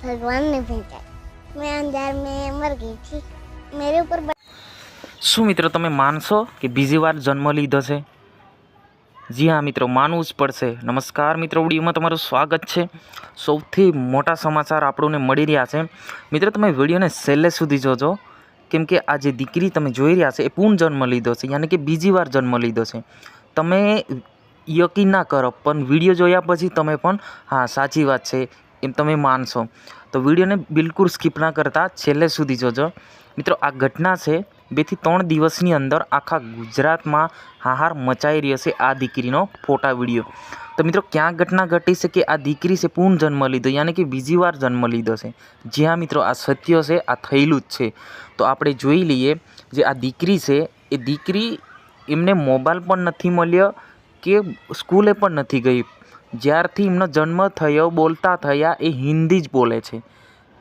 भगवान ने भेजा। मैं अंजार में मर गई थी। मेरे ऊपर શું મિત્રો તમે માનશો કે બીજી વાર જન્મ લીધો છે? જી હા મિત્રો, માનવું જ પડશે. નમસ્કાર મિત્રો, વિડીયોમાં તમારું સ્વાગત છે. સૌથી મોટા સમાચાર આપણને મળી રહ્યા છે. મિત્રો તમે વિડીયોને છેલ્લે સુધી જોજો, કેમ કે આ જે દીકરી તમે જોઈ રહ્યા છે એ પૂર્ણ જન્મ લીધો છે, યાની કે બીજી વાર જન્મ લીધો છે. તમે યકીન ના કરો, પણ વિડીયો જોયા પછી તમે પણ હા સાચી વાત છે એમ તમે માનશો. તો વિડીયોને બિલકુલ સ્કીપ ના કરતા છેલ્લે સુધી જોજો. મિત્રો આ ઘટના છે 2 થી 3 દિવસની અંદર આખા ગુજરાતમાં હાહાર મચાઈ રહ્યો છે આ દીકરીનો ફોટા વિડીયો. તો મિત્રો ક્યાં ઘટના ઘટી છે કે આ દીકરી છે પૂર્ણ જન્મ લીધો, યાની કે બીજી વાર જન્મ લીધો છે. જ્યાં મિત્રો આ સત્ય છે, આ થયેલું જ છે. તો આપણે જોઈ લઈએ. જે આ દીકરી છે એ દીકરી એમને મોબાઈલ પણ નથી મળ્યો કે સ્કૂલે પણ નથી ગઈ. જ્યારથી એમનો જન્મ થયો બોલતા થયા એ હિન્દી જ બોલે છે.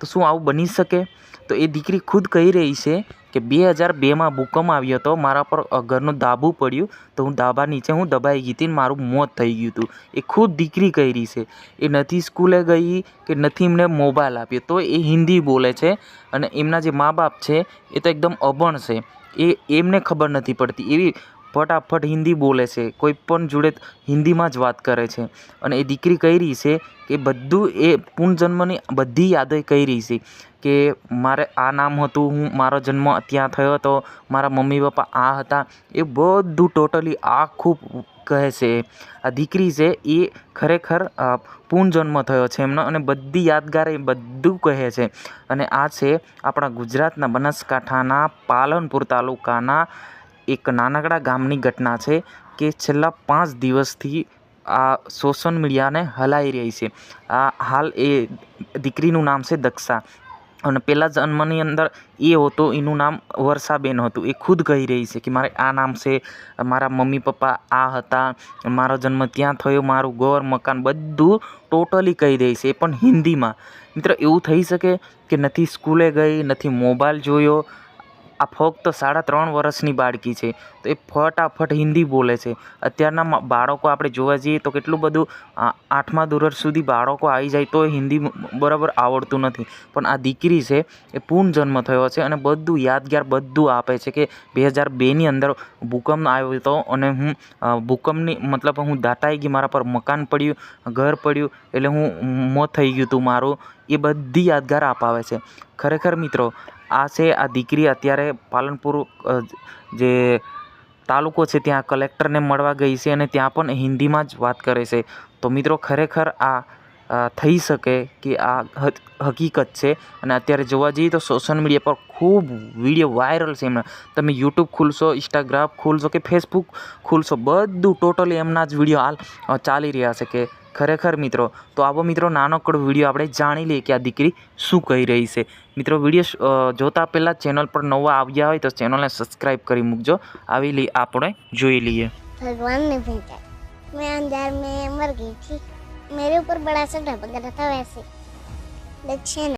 તો શું આવું બની શકે? તો એ દીકરી ખુદ કહી રહી છે કે 2002માં ભૂકંપ આવ્યો હતો, મારા પર ઘરનું ધાબું પડ્યું તો હું ધાબા નીચે દબાઈ ગઈ હતી, મારું મોત થઈ ગયું હતું. એ ખુદ દીકરી કહી રહી છે. એ નથી સ્કૂલે ગઈ કે નથી એમને મોબાઈલ આપ્યો, તો એ હિન્દી બોલે છે. અને એમના જે મા બાપ છે એ તો એકદમ અભણ છે, એમને ખબર નથી પડતી. એવી ફટાફટ હિન્દી બોલે છે, કોઈ પણ જોડે હિન્દીમાં જ વાત કરે છે. અને એ દીકરી કહી રહી છે કે બધું એ પુનર્જન્મની બધી યાદો કહી રહી છે કે મારે આ નામ હતું, મારો જન્મ ત્યાં થયો હતો, મારા મમ્મી પપ્પા આ હતા, એ બધું ટોટલી આખું કહે છે. આ દીકરી છે એ ખરેખર પુનર્જન્મ થયો છે એમનો, અને બધી યાદગાર એ બધું કહે છે. અને આ છે આપણા ગુજરાતના બનાસકાંઠાના પાલનપુર તાલુકાના એક નાનકડા ગામની ઘટના છે કે છેલ્લા 5 દિવસથી આ સોશિયલ મીડિયાને હલાવી રહી છે. આ હાલ એ દીકરીનું નામ છે દક્ષા, અને પહેલાં જન્મની અંદર એ હતો, એનું નામ વર્ષાબેન હતું. એ ખુદ કહી રહી છે કે મારે આ નામ છે, મારા મમ્મી પપ્પા આ હતા, મારો જન્મ ત્યાં થયો, મારું ઘર મકાન બધું ટોટલી કહી રહી છે, એ પણ હિન્દીમાં. મિત્રો એવું થઈ શકે કે નથી સ્કૂલે ગઈ, નથી મોબાઈલ જોયો. આ ફક્ત 3.5 વર્ષની બાળકી છે, તો એ ફટાફટ હિન્દી બોલે છે. અત્યારના બાળકો આપણે જોવા જઈએ તો કેટલું બધું 8મા ધોરણ સુધી બાળકો આવી જાય તો હિન્દી બરાબર આવડતું નથી. પણ આ દીકરી છે એ પૂર્ણ જન્મ થયો છે અને બધું યાદગાર બધું આપે છે કે 2002ની અંદર ભૂકંપ આવ્યો હતો અને હું ભૂકંપની મતલબ હું દાટાઈ ગઈ, મારા પર મકાન પડ્યું, ઘર પડ્યું, એટલે હું મોત થઈ ગયું હતું મારું. એ બધી યાદગાર અપાવે છે. ખરેખર મિત્રો આ છે આ દીકરી અત્યારે પાલનપુર જે તાલુકો છે ત્યાં કલેક્ટરને મળવા ગઈ છે અને ત્યાં પણ હિન્દીમાં જ વાત કરે છે. તો મિત્રો ખરેખર આ થઈ શકે કે આ હકીકત છે. અને અત્યારે જોવા જઈએ તો સોશિયલ મીડિયા પર ખૂબ વિડીયો વાયરલ છે એમના. તમે યુટ્યુબ ખોલશો, ઇન્સ્ટાગ્રામ ખોલશો કે ફેસબુક ખોલશો, બધું ટોટલી એમના જ વિડીયો હાલ ચાલી રહ્યા છે કે ખરેખર મિત્રો. તો આવો મિત્રો નાનકડો વિડીયો આપણે જાણી લઈએ કે આ દીકરી શું કહી રહી છે. મિત્રો વિડીયો જોતા પહેલાં ચેનલ પર નવા આવ્યા હોય તો ચેનલને સબસ્ક્રાઈબ કરી મૂકજો. આવી આપણે જોઈ લઈએ. भगवान ने भेजा। मैं अंजार में मर गई थी। मेरे ऊपर बड़ा सा ढाबा था, वैसे दक्षिण